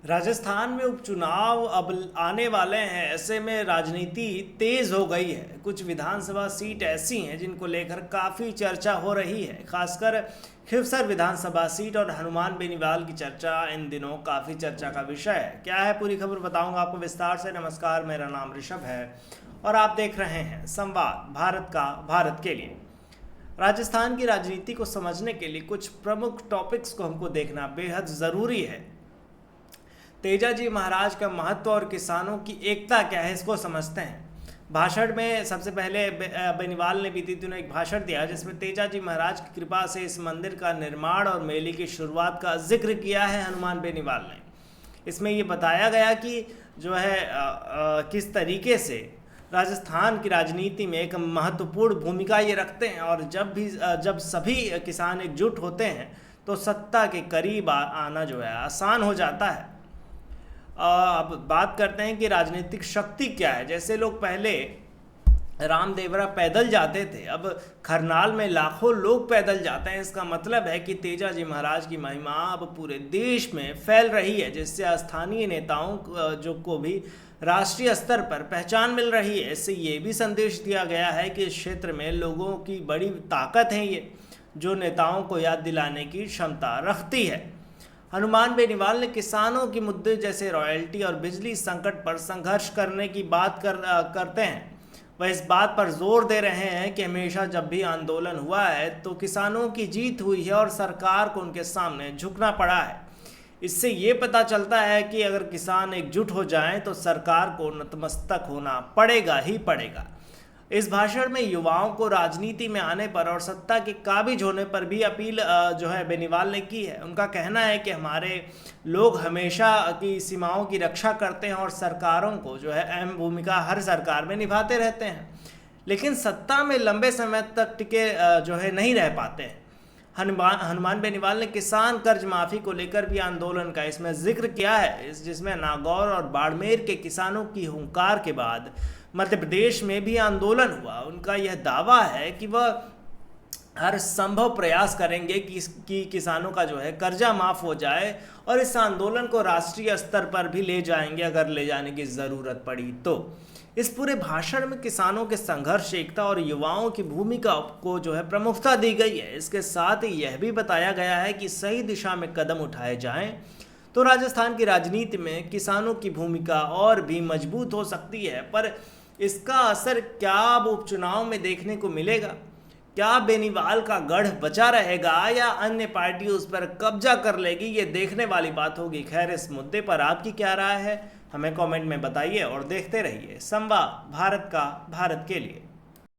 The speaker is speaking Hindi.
राजस्थान में उपचुनाव अब आने वाले हैं। ऐसे में राजनीति तेज हो गई है। कुछ विधानसभा सीट ऐसी हैं जिनको लेकर काफ़ी चर्चा हो रही है। खासकर खिवसर विधानसभा सीट और हनुमान बेनीवाल की चर्चा इन दिनों काफ़ी चर्चा का विषय है। क्या है पूरी खबर बताऊंगा आपको विस्तार से। नमस्कार, मेरा नाम ऋषभ है और आप देख रहे हैं संवाद भारत का भारत के लिए। राजस्थान की राजनीति को समझने के लिए कुछ प्रमुख टॉपिक्स को हमको देखना बेहद ज़रूरी है। तेजाजी महाराज का महत्व और किसानों की एकता क्या है, इसको समझते हैं। भाषण में सबसे पहले बेनीवाल ने बीते दिनों एक भाषण दिया जिसमें तेजाजी महाराज की कृपा से इस मंदिर का निर्माण और मेले की शुरुआत का जिक्र किया है हनुमान बेनीवाल ने। इसमें ये बताया गया कि जो है किस तरीके से राजस्थान की राजनीति में एक महत्वपूर्ण भूमिका ये रखते हैं और जब सभी किसान एकजुट होते हैं तो सत्ता के करीब आना जो है आसान हो जाता है। अब बात करते हैं कि राजनीतिक शक्ति क्या है। जैसे लोग पहले रामदेवरा पैदल जाते थे, अब खरनाल में लाखों लोग पैदल जाते हैं। इसका मतलब है कि तेजाजी महाराज की महिमा अब पूरे देश में फैल रही है, जिससे स्थानीय नेताओं को भी राष्ट्रीय स्तर पर पहचान मिल रही है। इससे ये भी संदेश दिया गया है कि इस क्षेत्र में लोगों की बड़ी ताकत है ये, जो नेताओं को याद दिलाने की क्षमता रखती है। हनुमान बेनीवाल ने किसानों के मुद्दे जैसे रॉयल्टी और बिजली संकट पर संघर्ष करने की बात करते हैं। वह इस बात पर जोर दे रहे हैं कि हमेशा जब भी आंदोलन हुआ है तो किसानों की जीत हुई है और सरकार को उनके सामने झुकना पड़ा है। इससे ये पता चलता है कि अगर किसान एकजुट हो जाएं तो सरकार को नतमस्तक होना पड़ेगा ही पड़ेगा। इस भाषण में युवाओं को राजनीति में आने पर और सत्ता के काबिज होने पर भी अपील जो है बेनीवाल ने की है। उनका कहना है कि हमारे लोग हमेशा की सीमाओं की रक्षा करते हैं और सरकारों को जो है अहम भूमिका हर सरकार में निभाते रहते हैं, लेकिन सत्ता में लंबे समय तक टिके जो है नहीं रह पाते हैं। हनुमान बेनीवाल ने किसान कर्ज माफ़ी को लेकर भी आंदोलन का इसमें जिक्र किया है, जिसमें नागौर और बाड़मेर के किसानों की हुंकार के बाद मध्य प्रदेश में भी आंदोलन हुआ। उनका यह दावा है कि वह हर संभव प्रयास करेंगे कि किसानों का जो है कर्जा माफ़ हो जाए और इस आंदोलन को राष्ट्रीय स्तर पर भी ले जाएंगे अगर ले जाने की ज़रूरत पड़ी तो। इस पूरे भाषण में किसानों के संघर्ष, एकता और युवाओं की भूमिका को जो है प्रमुखता दी गई है। इसके साथ ही यह भी बताया गया है कि सही दिशा में कदम उठाए जाएं तो राजस्थान की राजनीति में किसानों की भूमिका और भी मजबूत हो सकती है। पर इसका असर क्या अब उपचुनाव में देखने को मिलेगा? क्या बेनीवाल का गढ़ बचा रहेगा या अन्य पार्टी उस पर कब्जा कर लेगी? ये देखने वाली बात होगी। खैर, इस मुद्दे पर आपकी क्या राय है, हमें कमेंट में बताइए और देखते रहिए संवाद भारत का भारत के लिए।